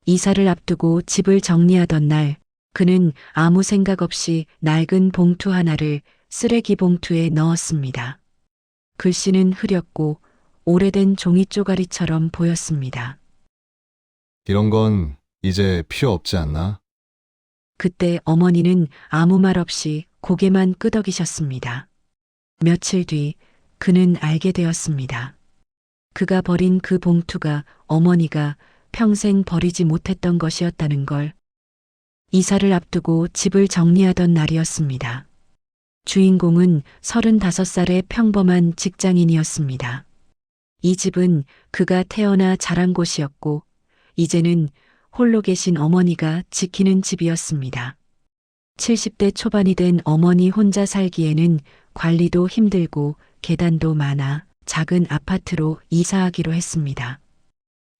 이사를 앞두고 집을 정리하던 날, 그는 아무 생각 없이 낡은 봉투 하나를 쓰레기 봉투에 넣었습니다. 글씨는 흐렸고 오래된 종이 쪼가리처럼 보였습니다. 이런 건 이제 필요 없지 않나? 그때 어머니는 아무 말 없이 고개만 끄덕이셨습니다. 며칠 뒤 그는 알게 되었습니다. 그가 버린 그 봉투가 어머니가 평생 버리지 못했던 것이었다는 걸. 이사를 앞두고 집을 정리하던 날이었습니다. 주인공은 35살의 평범한 직장인이었습니다. 이 집은 그가 태어나 자란 곳이었고, 이제는 홀로 계신 어머니가 지키는 집이었습니다. 70대 초반이 된 어머니 혼자 살기에는 관리도 힘들고 계단도 많아 작은 아파트로 이사하기로 했습니다.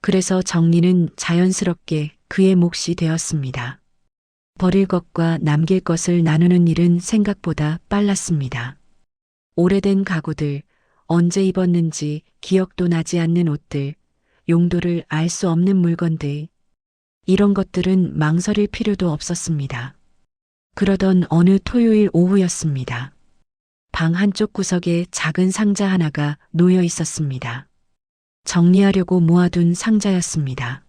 그래서 정리는 자연스럽게 그의 몫이 되었습니다. 버릴 것과 남길 것을 나누는 일은 생각보다 빨랐습니다. 오래된 가구들, 언제 입었는지 기억도 나지 않는 옷들, 용도를 알 수 없는 물건들, 이런 것들은 망설일 필요도 없었습니다. 그러던 어느 토요일 오후였습니다. 방 한쪽 구석에 작은 상자 하나가 놓여 있었습니다. 정리하려고 모아둔 상자였습니다.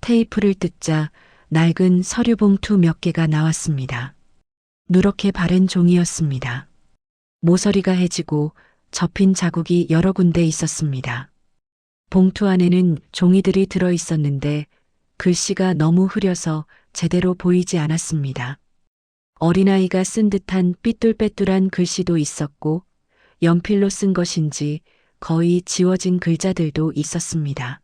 테이프를 뜯자 낡은 서류 봉투 몇 개가 나왔습니다. 누렇게 바른 종이였습니다. 모서리가 해지고 접힌 자국이 여러 군데 있었습니다. 봉투 안에는 종이들이 들어 있었는데 글씨가 너무 흐려서 제대로 보이지 않았습니다. 어린아이가 쓴 듯한 삐뚤빼뚤한 글씨도 있었고 연필로 쓴 것인지 거의 지워진 글자들도 있었습니다.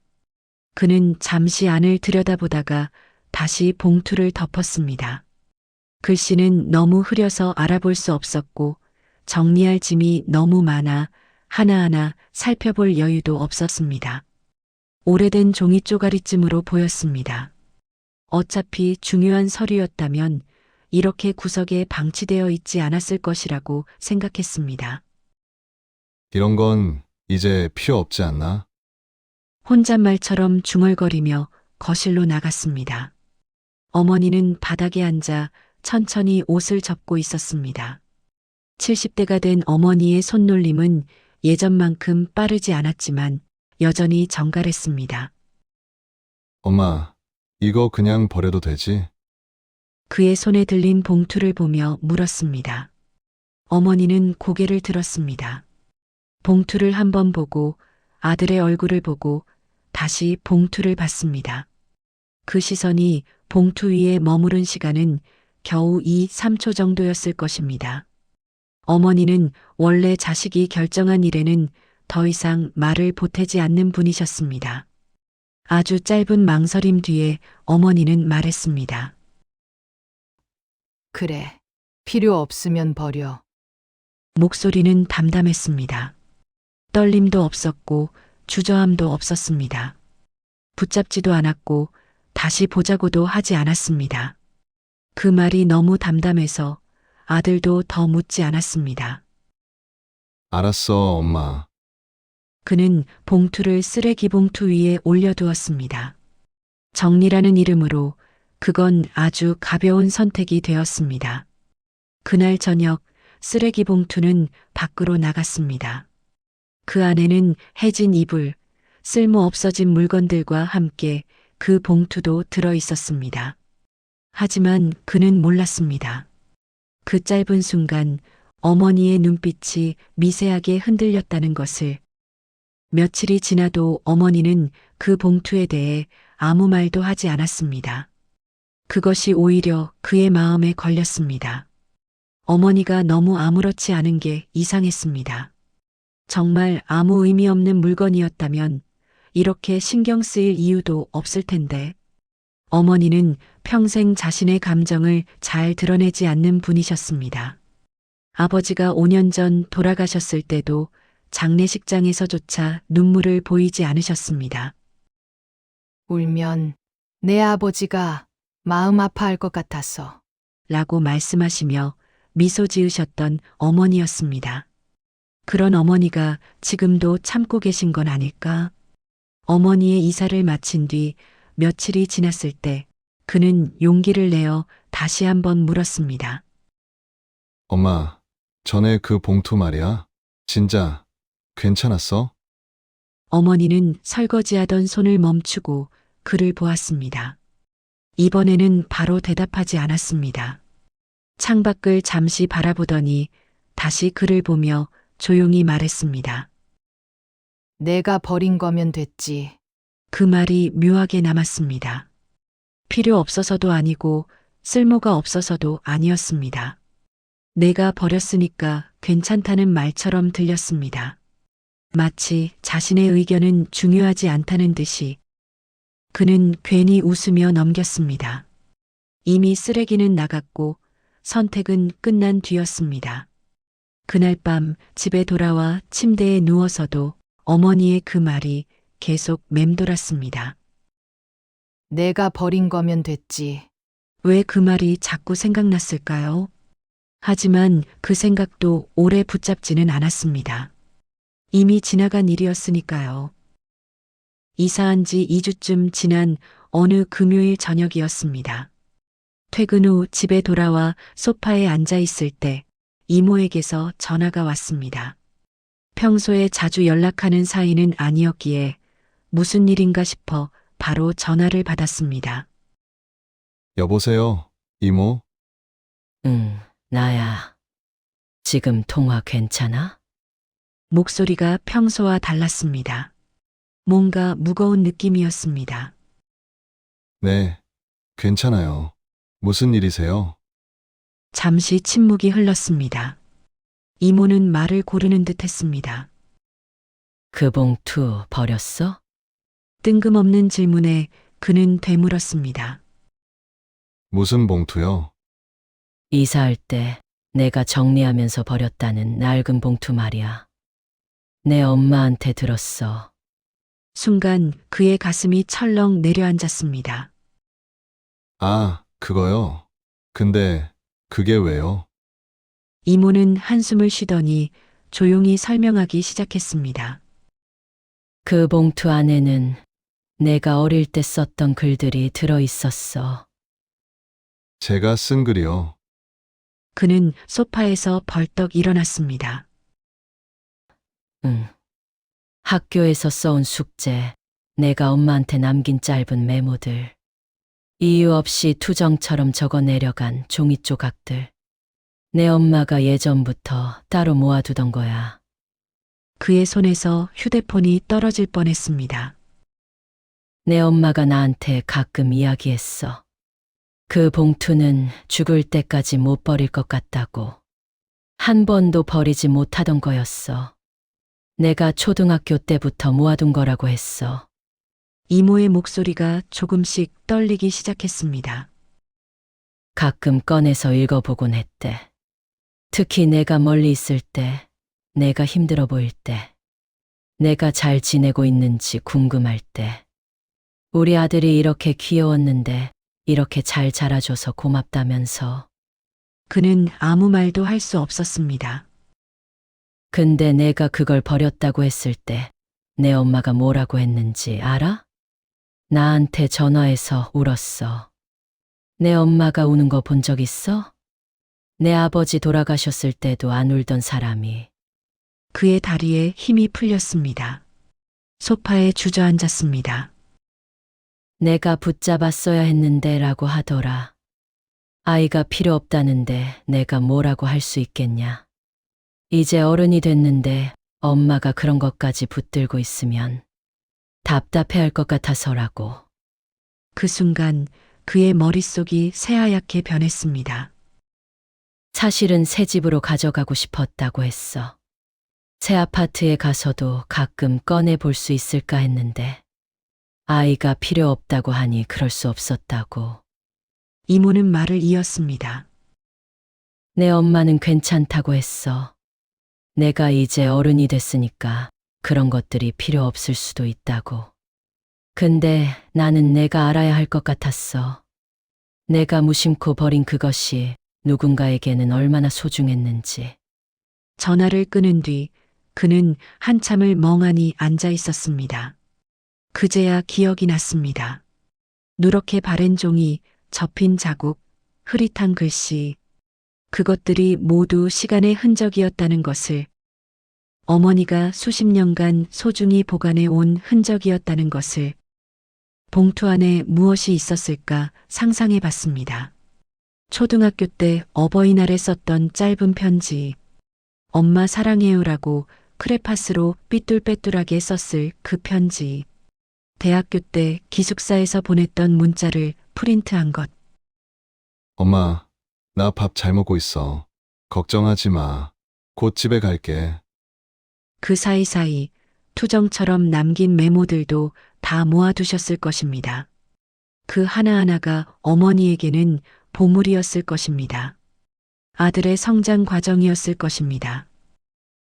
그는 잠시 안을 들여다보다가 다시 봉투를 덮었습니다. 글씨는 너무 흐려서 알아볼 수 없었고 정리할 짐이 너무 많아 하나하나 살펴볼 여유도 없었습니다. 오래된 종이 쪼가리쯤으로 보였습니다. 어차피 중요한 서류였다면 이렇게 구석에 방치되어 있지 않았을 것이라고 생각했습니다. 이런 건 이제 필요 없지 않나? 혼잣말처럼 중얼거리며 거실로 나갔습니다. 어머니는 바닥에 앉아 천천히 옷을 접고 있었습니다. 70대가 된 어머니의 손놀림은 예전만큼 빠르지 않았지만 여전히 정갈했습니다. 엄마, 이거 그냥 버려도 되지? 그의 손에 들린 봉투를 보며 물었습니다. 어머니는 고개를 들었습니다. 봉투를 한번 보고 아들의 얼굴을 보고 다시 봉투를 봤습니다. 그 시선이 봉투 위에 머무른 시간은 겨우 2, 3초 정도였을 것입니다. 어머니는 원래 자식이 결정한 일에는 더 이상 말을 보태지 않는 분이셨습니다. 아주 짧은 망설임 뒤에 어머니는 말했습니다. 그래, 필요 없으면 버려. 목소리는 담담했습니다. 떨림도 없었고 주저함도 없었습니다. 붙잡지도 않았고 다시 보자고도 하지 않았습니다. 그 말이 너무 담담해서 아들도 더 묻지 않았습니다. 알았어, 엄마. 그는 봉투를 쓰레기 봉투 위에 올려두었습니다. 정리라는 이름으로 그건 아주 가벼운 선택이 되었습니다. 그날 저녁 쓰레기 봉투는 밖으로 나갔습니다. 그 안에는 해진 이불, 쓸모 없어진 물건들과 함께 그 봉투도 들어 있었습니다. 하지만 그는 몰랐습니다. 그 짧은 순간 어머니의 눈빛이 미세하게 흔들렸다는 것을. 며칠이 지나도 어머니는 그 봉투에 대해 아무 말도 하지 않았습니다. 그것이 오히려 그의 마음에 걸렸습니다. 어머니가 너무 아무렇지 않은 게 이상했습니다. 정말 아무 의미 없는 물건이었다면 이렇게 신경 쓰일 이유도 없을 텐데. 어머니는 평생 자신의 감정을 잘 드러내지 않는 분이셨습니다. 아버지가 5년 전 돌아가셨을 때도 장례식장에서조차 눈물을 보이지 않으셨습니다. 울면 내 아버지가 마음 아파할 것 같아서. 라고 말씀하시며 미소 지으셨던 어머니였습니다. 그런 어머니가 지금도 참고 계신 건 아닐까? 어머니의 이사를 마친 뒤 며칠이 지났을 때 그는 용기를 내어 다시 한번 물었습니다. 엄마, 전에 그 봉투 말이야? 진짜 괜찮았어? 어머니는 설거지하던 손을 멈추고 그를 보았습니다. 이번에는 바로 대답하지 않았습니다. 창밖을 잠시 바라보더니 다시 그를 보며 조용히 말했습니다. 내가 버린 거면 됐지. 그 말이 묘하게 남았습니다. 필요 없어서도 아니고 쓸모가 없어서도 아니었습니다. 내가 버렸으니까 괜찮다는 말처럼 들렸습니다. 마치 자신의 의견은 중요하지 않다는 듯이 그는 괜히 웃으며 넘겼습니다. 이미 쓰레기는 나갔고 선택은 끝난 뒤였습니다. 그날 밤 집에 돌아와 침대에 누워서도 어머니의 그 말이 계속 맴돌았습니다. 내가 버린 거면 됐지. 왜 그 말이 자꾸 생각났을까요? 하지만 그 생각도 오래 붙잡지는 않았습니다. 이미 지나간 일이었으니까요. 이사한 지 2주쯤 지난 어느 금요일 저녁이었습니다. 퇴근 후 집에 돌아와 소파에 앉아 있을 때 이모에게서 전화가 왔습니다. 평소에 자주 연락하는 사이는 아니었기에 무슨 일인가 싶어 바로 전화를 받았습니다. 여보세요, 이모? 응, 나야. 지금 통화 괜찮아? 목소리가 평소와 달랐습니다. 뭔가 무거운 느낌이었습니다. 네, 괜찮아요. 무슨 일이세요? 잠시 침묵이 흘렀습니다. 이모는 말을 고르는 듯 했습니다. 그 봉투 버렸어? 뜬금없는 질문에 그는 되물었습니다. 무슨 봉투요? 이사할 때 내가 정리하면서 버렸다는 낡은 봉투 말이야. 내 엄마한테 들었어. 순간 그의 가슴이 철렁 내려앉았습니다. 아, 그거요? 근데 그게 왜요? 이모는 한숨을 쉬더니 조용히 설명하기 시작했습니다. 그 봉투 안에는 내가 어릴 때 썼던 글들이 들어 있었어. 제가 쓴 글이요. 그는 소파에서 벌떡 일어났습니다. 응. 학교에서 써온 숙제, 내가 엄마한테 남긴 짧은 메모들, 이유 없이 투정처럼 적어 내려간 종이 조각들. 내 엄마가 예전부터 따로 모아두던 거야. 그의 손에서 휴대폰이 떨어질 뻔했습니다. 내 엄마가 나한테 가끔 이야기했어. 그 봉투는 죽을 때까지 못 버릴 것 같다고. 한 번도 버리지 못하던 거였어. 내가 초등학교 때부터 모아둔 거라고 했어. 이모의 목소리가 조금씩 떨리기 시작했습니다. 가끔 꺼내서 읽어보곤 했대. 특히 내가 멀리 있을 때, 내가 힘들어 보일 때, 내가 잘 지내고 있는지 궁금할 때, 우리 아들이 이렇게 귀여웠는데 이렇게 잘 자라줘서 고맙다면서. 그는 아무 말도 할 수 없었습니다. 근데 내가 그걸 버렸다고 했을 때 내 엄마가 뭐라고 했는지 알아? 나한테 전화해서 울었어. 내 엄마가 우는 거 본 적 있어? 내 아버지 돌아가셨을 때도 안 울던 사람이. 그의 다리에 힘이 풀렸습니다. 소파에 주저앉았습니다. 내가 붙잡았어야 했는데 라고 하더라. 아이가 필요 없다는데 내가 뭐라고 할 수 있겠냐. 이제 어른이 됐는데 엄마가 그런 것까지 붙들고 있으면 답답해할 것 같아서라고. 그 순간 그의 머릿속이 새하얗게 변했습니다. 사실은 새 집으로 가져가고 싶었다고 했어. 새 아파트에 가서도 가끔 꺼내 볼 수 있을까 했는데 아이가 필요 없다고 하니 그럴 수 없었다고. 이모는 말을 이었습니다. 내 엄마는 괜찮다고 했어. 내가 이제 어른이 됐으니까 그런 것들이 필요 없을 수도 있다고. 근데 나는 내가 알아야 할 것 같았어. 내가 무심코 버린 그것이 누군가에게는 얼마나 소중했는지. 전화를 끊은 뒤 그는 한참을 멍하니 앉아 있었습니다. 그제야 기억이 났습니다. 누렇게 바랜 종이, 접힌 자국, 흐릿한 글씨. 그것들이 모두 시간의 흔적이었다는 것을, 어머니가 수십 년간 소중히 보관해 온 흔적이었다는 것을, 봉투 안에 무엇이 있었을까 상상해 봤습니다. 초등학교 때 어버이날에 썼던 짧은 편지, 엄마 사랑해요라고 크레파스로 삐뚤빼뚤하게 썼을 그 편지, 대학교 때 기숙사에서 보냈던 문자를 프린트한 것. 엄마, 나 밥 잘 먹고 있어. 걱정하지 마. 곧 집에 갈게. 그 사이사이 투정처럼 남긴 메모들도 다 모아두셨을 것입니다. 그 하나하나가 어머니에게는 보물이었을 것입니다. 아들의 성장 과정이었을 것입니다.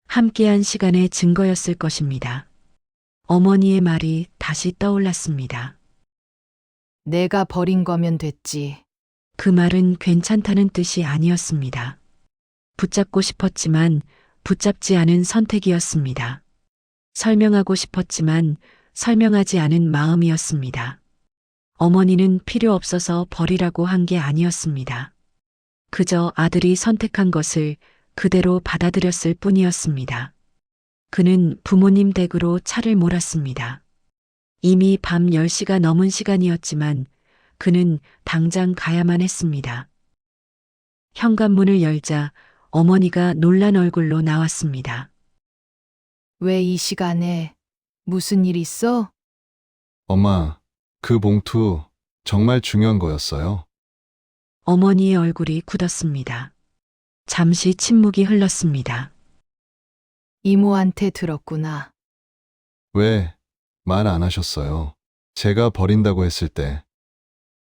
함께한 시간의 증거였을 것입니다. 어머니의 말이 다시 떠올랐습니다. 내가 버린 거면 됐지. 그 말은 괜찮다는 뜻이 아니었습니다. 붙잡고 싶었지만 붙잡지 않은 선택이었습니다. 설명하고 싶었지만 설명하지 않은 마음이었습니다. 어머니는 필요 없어서 버리라고 한 게 아니었습니다. 그저 아들이 선택한 것을 그대로 받아들였을 뿐이었습니다. 그는 부모님 댁으로 차를 몰았습니다. 이미 밤 10시가 넘은 시간이었지만 그는 당장 가야만 했습니다. 현관문을 열자 어머니가 놀란 얼굴로 나왔습니다. 왜 이 시간에 무슨 일 있어? 엄마, 그 봉투 정말 중요한 거였어요. 어머니의 얼굴이 굳었습니다. 잠시 침묵이 흘렀습니다. 이모한테 들었구나. 왜 말 안 하셨어요? 제가 버린다고 했을 때.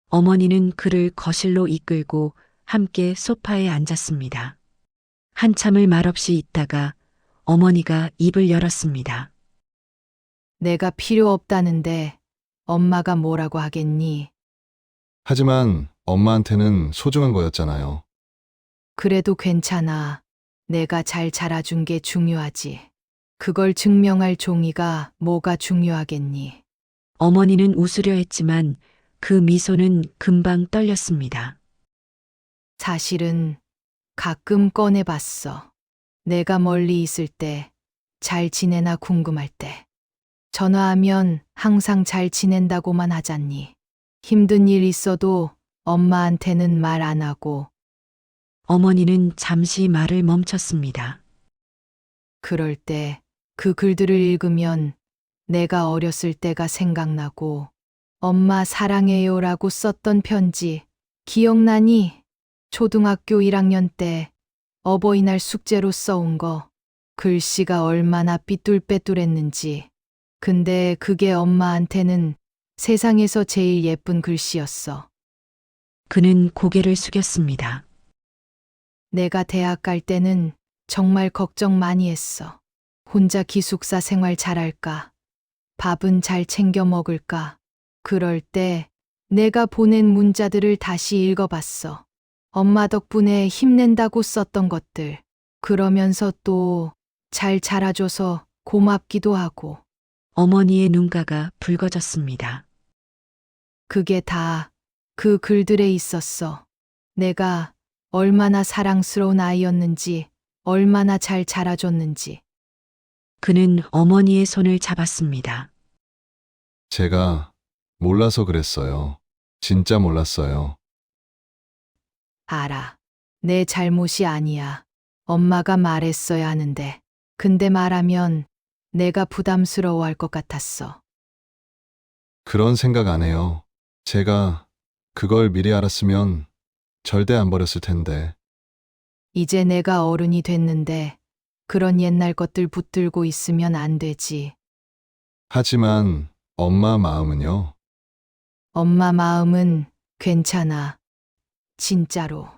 어머니는 그를 거실로 이끌고 함께 소파에 앉았습니다. 한참을 말없이 있다가 어머니가 입을 열었습니다. 내가 필요 없다는데 엄마가 뭐라고 하겠니? 하지만 엄마한테는 소중한 거였잖아요. 그래도 괜찮아. 내가 잘 자라준 게 중요하지. 그걸 증명할 종이가 뭐가 중요하겠니? 어머니는 웃으려 했지만 그 미소는 금방 떨렸습니다. 사실은 가끔 꺼내봤어. 내가 멀리 있을 때 잘 지내나 궁금할 때. 전화하면 항상 잘 지낸다고만 하잖니. 힘든 일 있어도 엄마한테는 말 안 하고. 어머니는 잠시 말을 멈췄습니다. 그럴 때 그 글들을 읽으면 내가 어렸을 때가 생각나고 엄마 사랑해요라고 썼던 편지 기억나니? 초등학교 1학년 때 어버이날 숙제로 써온 거. 글씨가 얼마나 삐뚤빼뚤했는지. 근데 그게 엄마한테는 세상에서 제일 예쁜 글씨였어. 그는 고개를 숙였습니다. 내가 대학 갈 때는 정말 걱정 많이 했어. 혼자 기숙사 생활 잘할까? 밥은 잘 챙겨 먹을까? 그럴 때 내가 보낸 문자들을 다시 읽어봤어. 엄마 덕분에 힘낸다고 썼던 것들. 그러면서 또 잘 자라줘서 고맙기도 하고. 어머니의 눈가가 붉어졌습니다. 그게 다 그 글들에 있었어. 내가 얼마나 사랑스러운 아이였는지, 얼마나 잘 자라줬는지. 그는 어머니의 손을 잡았습니다. 제가 몰라서 그랬어요. 진짜 몰랐어요. 알아. 내 잘못이 아니야. 엄마가 말했어야 하는데. 근데 말하면 내가 부담스러워할 것 같았어. 그런 생각 안 해요. 제가 그걸 미리 알았으면 절대 안 버렸을 텐데. 이제 내가 어른이 됐는데 그런 옛날 것들 붙들고 있으면 안 되지. 하지만 엄마 마음은요? 엄마 마음은 괜찮아. 진짜로.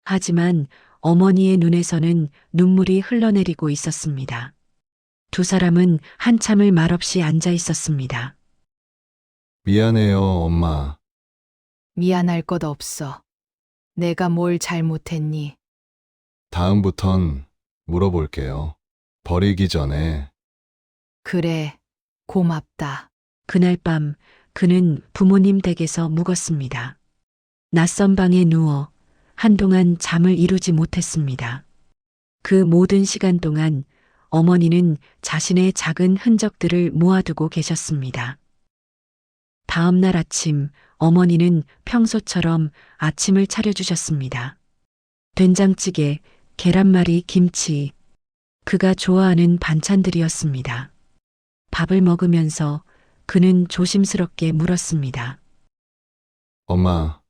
하지만 어머니의 눈에서는 눈물이 흘러내리고 있었습니다. 두 사람은 한참을 말없이 앉아 있었습니다. 미안해요, 엄마. 미안할 것 없어. 내가 뭘 잘못했니? 다음부턴 물어볼게요. 버리기 전에. 그래, 고맙다. 그날 밤 그는 부모님 댁에서 묵었습니다. 낯선 방에 누워 한동안 잠을 이루지 못했습니다. 그 모든 시간 동안 어머니는 자신의 작은 흔적들을 모아두고 계셨습니다. 다음 날 아침 어머니는 평소처럼 아침을 차려주셨습니다. 된장찌개, 계란말이, 김치, 그가 좋아하는 반찬들이었습니다. 밥을 먹으면서 그는 조심스럽게 물었습니다. 엄마,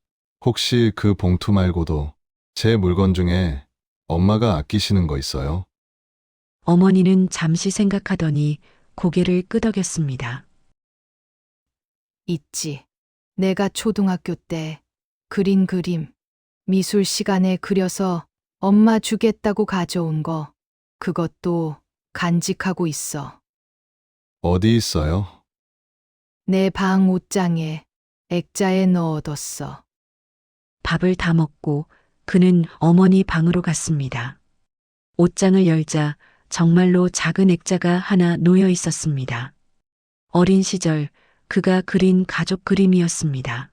혹시 그 봉투 말고도 제 물건 중에 엄마가 아끼시는 거 있어요? 어머니는 잠시 생각하더니 고개를 끄덕였습니다. 있지. 내가 초등학교 때 그린 그림, 미술 시간에 그려서 엄마 주겠다고 가져온 거, 그것도 간직하고 있어. 어디 있어요? 내 방 옷장에 액자에 넣어뒀어. 밥을 다 먹고 그는 어머니 방으로 갔습니다. 옷장을 열자 정말로 작은 액자가 하나 놓여 있었습니다. 어린 시절 그가 그린 가족 그림이었습니다.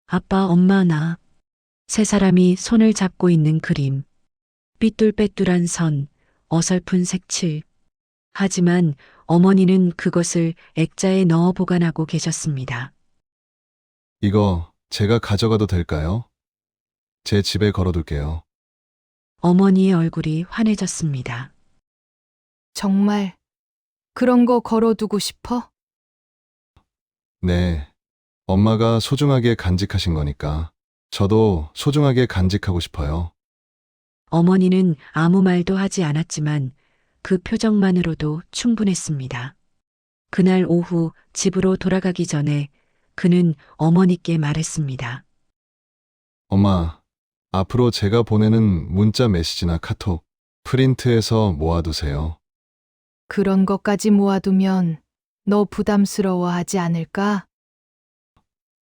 아빠, 엄마, 나. 세 사람이 손을 잡고 있는 그림. 삐뚤빼뚤한 선, 어설픈 색칠. 하지만 어머니는 그것을 액자에 넣어 보관하고 계셨습니다. 이거 제가 가져가도 될까요? 제 집에 걸어둘게요. 어머니의 얼굴이 환해졌습니다. 정말 그런 거 걸어두고 싶어? 네. 엄마가 소중하게 간직하신 거니까 저도 소중하게 간직하고 싶어요. 어머니는 아무 말도 하지 않았지만 그 표정만으로도 충분했습니다. 그날 오후 집으로 돌아가기 전에 그는 어머니께 말했습니다. 엄마, 앞으로 제가 보내는 문자 메시지나 카톡 프린트해서 모아두세요. 그런 것까지 모아두면 너 부담스러워하지 않을까?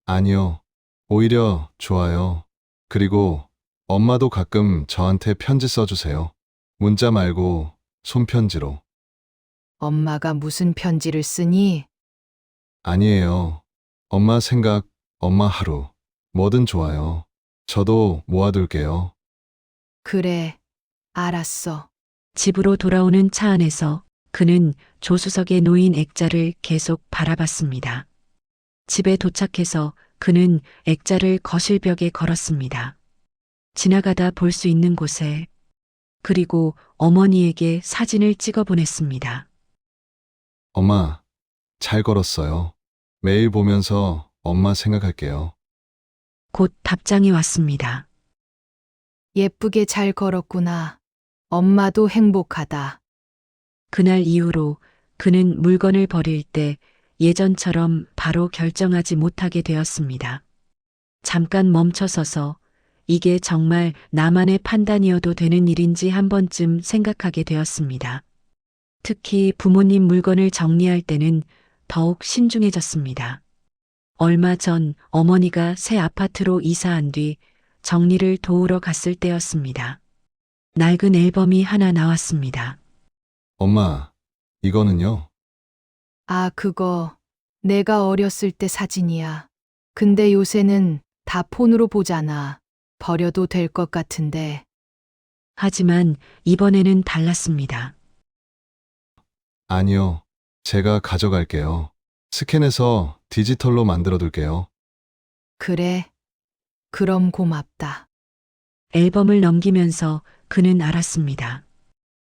아니요. 오히려 좋아요. 그리고 엄마도 가끔 저한테 편지 써주세요. 문자 말고 손편지로. 엄마가 무슨 편지를 쓰니? 아니에요. 엄마 생각, 엄마 하루. 뭐든 좋아요. 저도 모아둘게요. 그래, 알았어. 집으로 돌아오는 차 안에서 그는 조수석에 놓인 액자를 계속 바라봤습니다. 집에 도착해서 그는 액자를 거실벽에 걸었습니다. 지나가다 볼 수 있는 곳에, 그리고 어머니에게 사진을 찍어 보냈습니다. 엄마, 잘 걸었어요. 매일 보면서 엄마 생각할게요. 곧 답장이 왔습니다. 예쁘게 잘 걸었구나. 엄마도 행복하다. 그날 이후로 그는 물건을 버릴 때 예전처럼 바로 결정하지 못하게 되었습니다. 잠깐 멈춰서서 이게 정말 나만의 판단이어도 되는 일인지 한 번쯤 생각하게 되었습니다. 특히 부모님 물건을 정리할 때는 더욱 신중해졌습니다. 얼마 전 어머니가 새 아파트로 이사한 뒤 정리를 도우러 갔을 때였습니다. 낡은 앨범이 하나 나왔습니다. 엄마, 이거는요? 아, 그거 내가 어렸을 때 사진이야. 근데 요새는 다 폰으로 보잖아. 버려도 될 것 같은데. 하지만 이번에는 달랐습니다. 아니요. 제가 가져갈게요. 스캔해서 디지털로 만들어 둘게요. 그래. 그럼 고맙다. 앨범을 넘기면서 그는 알았습니다.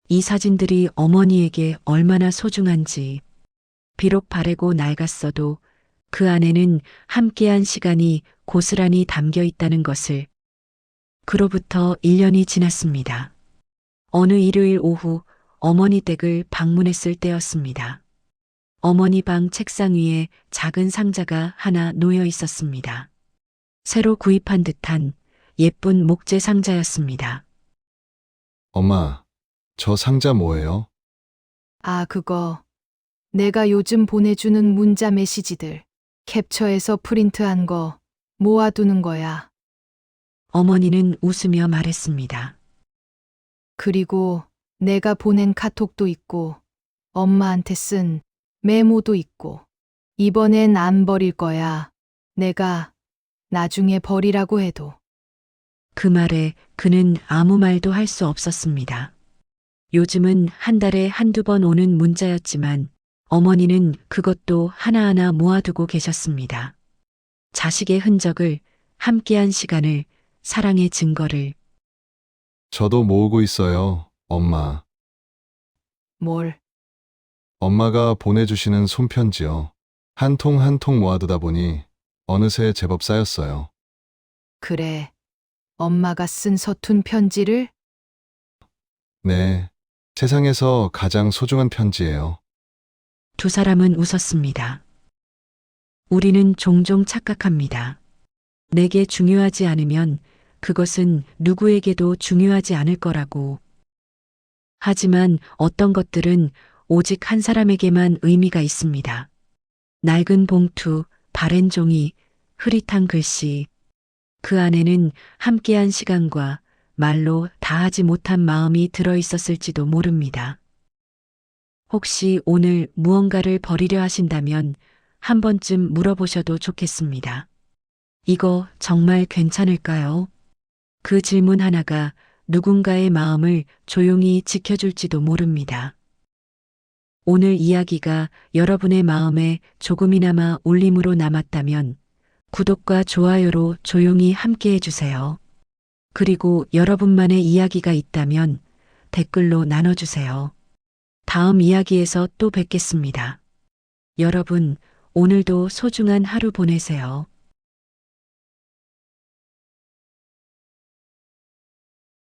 이 사진들이 어머니에게 얼마나 소중한지, 비록 바래고 낡았어도 그 안에는 함께한 시간이 고스란히 담겨 있다는 것을. 그로부터 1년이 지났습니다. 어느 일요일 오후 어머니 댁을 방문했을 때였습니다. 어머니 방 책상 위에 작은 상자가 하나 놓여 있었습니다. 새로 구입한 듯한 예쁜 목재 상자였습니다. 엄마, 저 상자 뭐예요? 아, 그거. 내가 요즘 보내주는 문자 메시지들. 캡처해서 프린트한 거 모아두는 거야. 어머니는 웃으며 말했습니다. 그리고 내가 보낸 카톡도 있고, 엄마한테 쓴 메모도 있고, 이번엔 안 버릴 거야. 내가 나중에 버리라고 해도. 그 말에 그는 아무 말도 할 수 없었습니다. 요즘은 한 달에 한두 번 오는 문자였지만 어머니는 그것도 하나하나 모아두고 계셨습니다. 자식의 흔적을, 함께한 시간을, 사랑의 증거를. 저도 모으고 있어요, 엄마. 뭘? 엄마가 보내주시는 손편지요. 한 통 한 통 모아두다 보니 어느새 제법 쌓였어요. 그래. 엄마가 쓴 서툰 편지를? 네. 세상에서 가장 소중한 편지예요. 두 사람은 웃었습니다. 우리는 종종 착각합니다. 내게 중요하지 않으면 그것은 누구에게도 중요하지 않을 거라고. 하지만 어떤 것들은 오직 한 사람에게만 의미가 있습니다. 낡은 봉투, 바랜 종이, 흐릿한 글씨. 그 안에는 함께한 시간과 말로 다하지 못한 마음이 들어 있었을지도 모릅니다. 혹시 오늘 무언가를 버리려 하신다면 한 번쯤 물어보셔도 좋겠습니다. 이거 정말 괜찮을까요? 그 질문 하나가 누군가의 마음을 조용히 지켜줄지도 모릅니다. 오늘 이야기가 여러분의 마음에 조금이나마 울림으로 남았다면 구독과 좋아요로 조용히 함께 해주세요. 그리고 여러분만의 이야기가 있다면 댓글로 나눠주세요. 다음 이야기에서 또 뵙겠습니다. 여러분, 오늘도 소중한 하루 보내세요.